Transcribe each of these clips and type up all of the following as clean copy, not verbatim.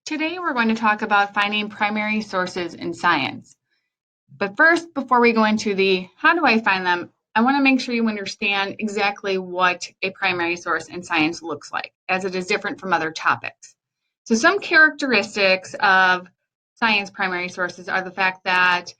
Today we're going to talk about finding primary sources in science. But first, before we go into the how do I find them, I want to make sure you understand exactly what a primary source in science looks like, as it is different from other topics. So some characteristics of science primary sources are the fact that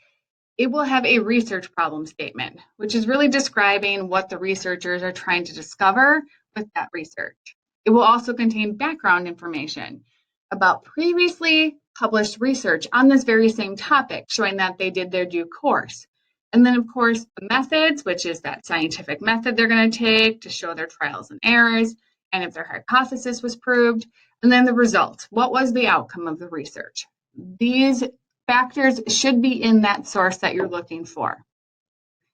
it will have a research problem statement, which is really describing what the researchers are trying to discover with that research. It will also contain background information about previously published research on this very same topic, showing that they did their due course. And then, of course, the methods, which is that scientific method they're going to take to show their trials and errors, and if their hypothesis was proved. And then the results. What was the outcome of the research? These factors should be in that source that you're looking for.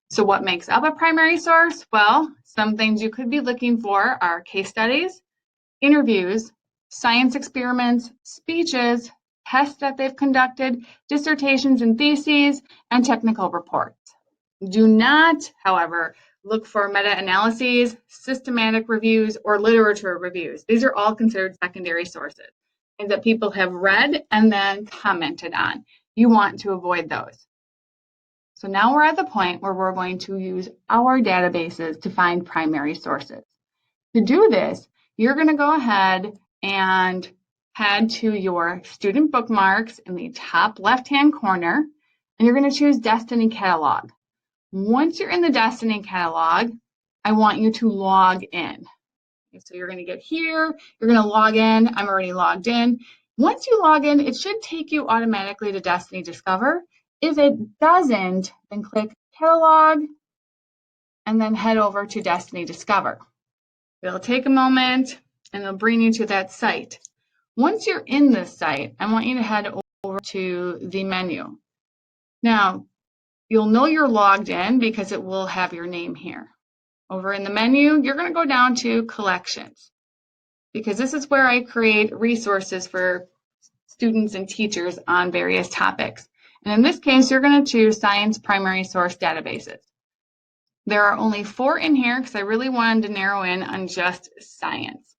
So what makes up a primary source? Well, some things you could be looking for are case studies, interviews, science experiments, speeches, tests that they've conducted, dissertations and theses, and technical reports. Do not, however, look for meta-analyses, systematic reviews, or literature reviews. These are all considered secondary sources, things that people have read and then commented on. You want to avoid those. So now we're at the point where we're going to use our databases to find primary sources. To do this, you're going to go ahead and head to your student bookmarks in the top left-hand corner, and you're going to choose Destiny Catalog. Once you're in the Destiny Catalog, I want you to log in. So you're going to get here, you're going to log in. I'm already logged in. Once you log in, it should take you automatically to Destiny Discover. If it doesn't, then click Catalog and then head over to Destiny Discover. It'll take a moment and it'll bring you to that site. Once you're in this site, I want you to head over to the menu. Now, you'll know you're logged in because it will have your name here. Over in the menu, you're going to go down to Collections, because this is where I create resources for students and teachers on various topics. And in this case, you're going to choose Science Primary Source Databases. There are only 4 in here because I really wanted to narrow in on just science.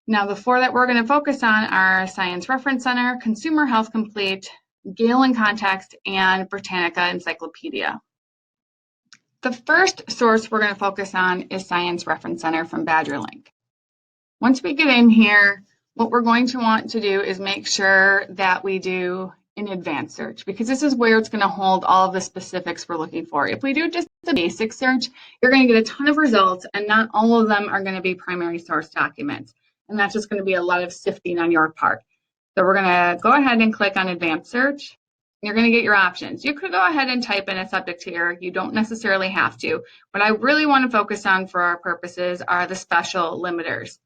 Now, the 4 that we're going to focus on are Science Reference Center, Consumer Health Complete, Gale in Context, and Britannica Encyclopedia. The first source we're going to focus on is Science Reference Center from BadgerLink. Once we get in here, what we're going to want to do is make sure that we do an advanced search, because this is where it's going to hold all of the specifics we're looking for. If we do just the basic search, you're going to get a ton of results, and not all of them are going to be primary source documents. And that's just going to be a lot of sifting on your part. So we're going to go ahead and click on advanced search. You're going to get your options. You could go ahead and type in a subject here. You don't necessarily have to. What I really want to focus on for our purposes are the special limiters.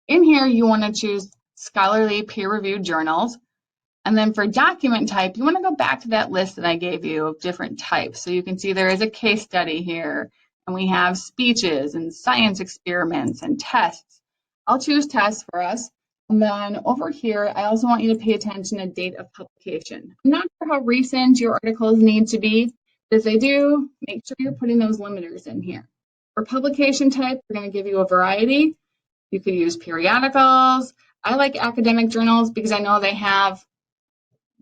In here, you want to choose scholarly peer-reviewed journals. And then for document type, you want to go back to that list that I gave you of different types. So you can see there is a case study here, and we have speeches and science experiments and tests. I'll choose tests for us. And then over here, I also want you to pay attention to date of publication. I'm not sure how recent your articles need to be, but if they do, make sure you're putting those limiters in here. For publication type, we're going to give you a variety. You could use periodicals. I like academic journals because I know they have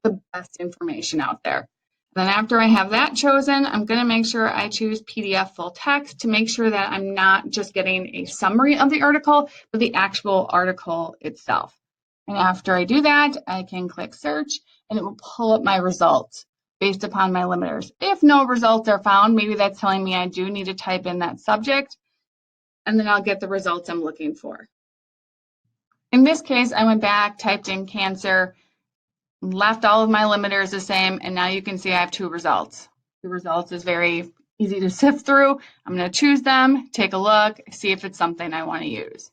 the best information out there. Then after I have that chosen, I'm going to make sure I choose PDF full text to make sure that I'm not just getting a summary of the article, but the actual article itself. And after I do that, I can click search and it will pull up my results based upon my limiters. If no results are found, maybe that's telling me I do need to type in that subject, and then I'll get the results I'm looking for. In this case, I went back, typed in cancer, left all of my limiters the same, and now you can see I have 2 results. The results is very easy to sift through. I'm going to choose them, take a look, see if it's something I want to use.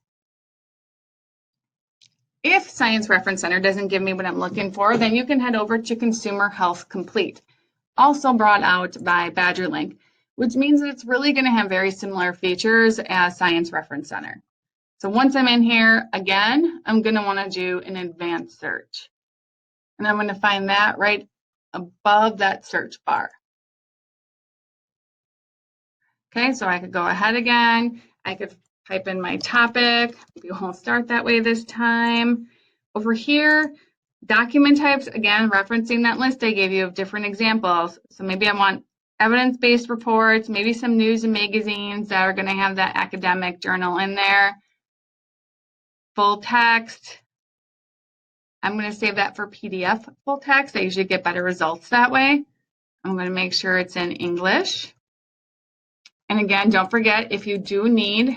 If Science Reference Center doesn't give me what I'm looking for, then you can head over to Consumer Health Complete, also brought out by BadgerLink, which means that it's really going to have very similar features as Science Reference Center. So once I'm in here, again, I'm going to want to do an advanced search. And I'm going to find that right above that search bar. Okay, so I could go ahead again. I could type in my topic. We won't start that way this time. Over here, Document types, again, referencing that list I gave you of different examples. So maybe I want evidence-based reports, maybe some news and magazines that are going to have that academic journal in there. Full text. I'm going to save that for PDF full text. I usually get better results that way. I'm going to make sure it's in English. And again, don't forget, if you do need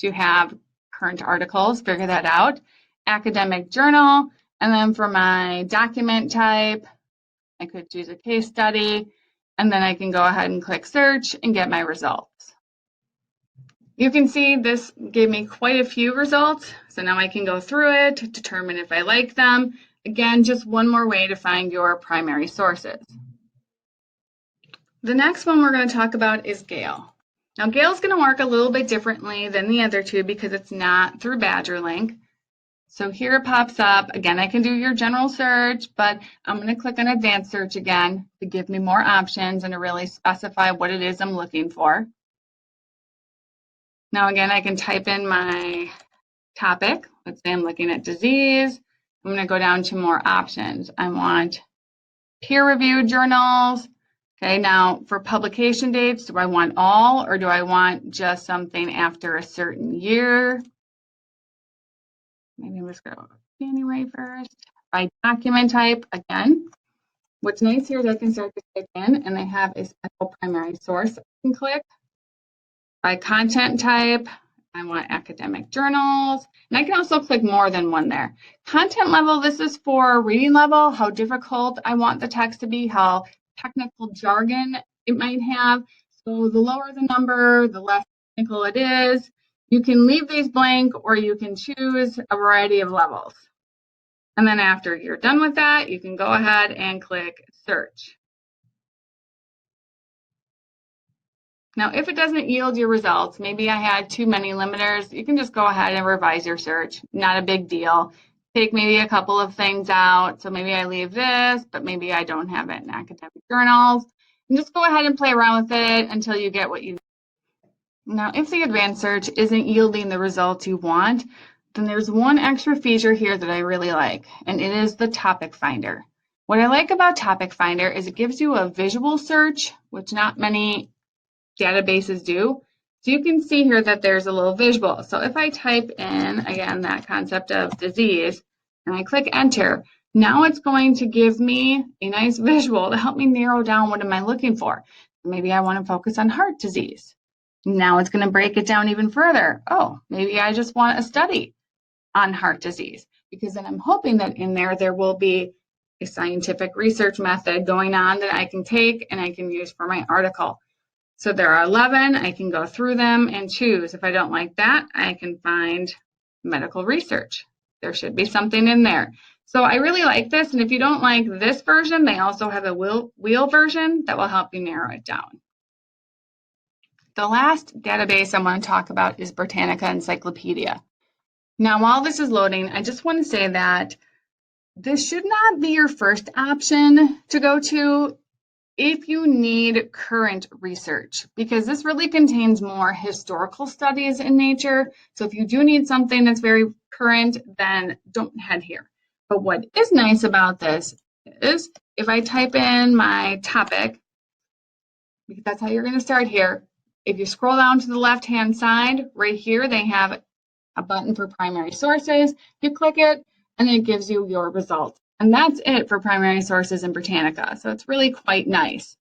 to have current articles, figure that out. Academic journal. And then for my document type, I could choose a case study, and then I can go ahead and click search and get my results. You can see this gave me quite a few results, so now I can go through it, determine if I like them. Again, just one more way to find your primary sources. The next one we're going to talk about is Gale. Now, Gale is going to work a little bit differently than the other two because it's not through BadgerLink. So here it pops up. Again, I can do your general search, but I'm going to click on advanced search again to give me more options and to really specify what it is I'm looking for. Now, again, I can type in my topic. Let's say I'm looking at disease. I'm going to go down to more options. I want peer-reviewed journals. Okay, now for publication dates, do I want all or do I want just something after a certain year? Maybe let's go January 1st. By document type, again, what's nice here is I can start to type in and they have a special primary source I can click. By content type, I want academic journals, and I can also click more than one there. Content level, this is for reading level, how difficult I want the text to be, how technical jargon it might have. So the lower the number, the less technical it is. You can leave these blank or you can choose a variety of levels. And then after you're done with that, you can go ahead and click search. Now, if it doesn't yield your results, maybe I had too many limiters, you can just go ahead and revise your search. Not a big deal. Take maybe a couple of things out. So maybe I leave this, but maybe I don't have it in academic journals. And just go ahead and play around with it until you get what you need. Now, if the advanced search isn't yielding the results you want, then there's one extra feature here that I really like, and it is the topic finder. What I like about topic finder is it gives you a visual search, which not many databases do. So you can see here that there's a little visual. So if I type in, again, that concept of disease, and I click enter, now it's going to give me a nice visual to help me narrow down what am I looking for. Maybe I want to focus on heart disease. Now it's going to break it down even further. Oh, maybe I just want a study on heart disease, because then I'm hoping that in there will be a scientific research method going on that I can take and I can use for my article. So there are 11. I can go through them and choose. If I don't like that, I can find medical research. There should be something in there. So I really like this. And if you don't like this version, they also have a wheel version that will help you narrow it down. The last database I want to talk about is Britannica Encyclopedia. Now, while this is loading, I just want to say that this should not be your first option to go to if you need current research, because this really contains more historical studies in nature. So if you do need something that's very current, then don't head here. But what is nice about this is if I type in my topic, because that's how you're going to start here. If you scroll down to the left-hand side, right here, they have a button for primary sources. You click it, and it gives you your results. And that's it for primary sources in Britannica. So it's really quite nice.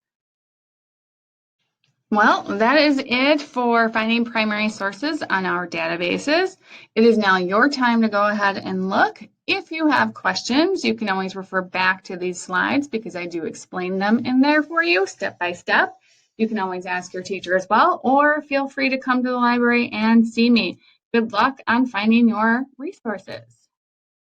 Well, that is it for finding primary sources on our databases. It is now your time to go ahead and look. If you have questions, you can always refer back to these slides because I do explain them in there for you step by step. You can always ask your teacher as well, or feel free to come to the library and see me. Good luck on finding your resources.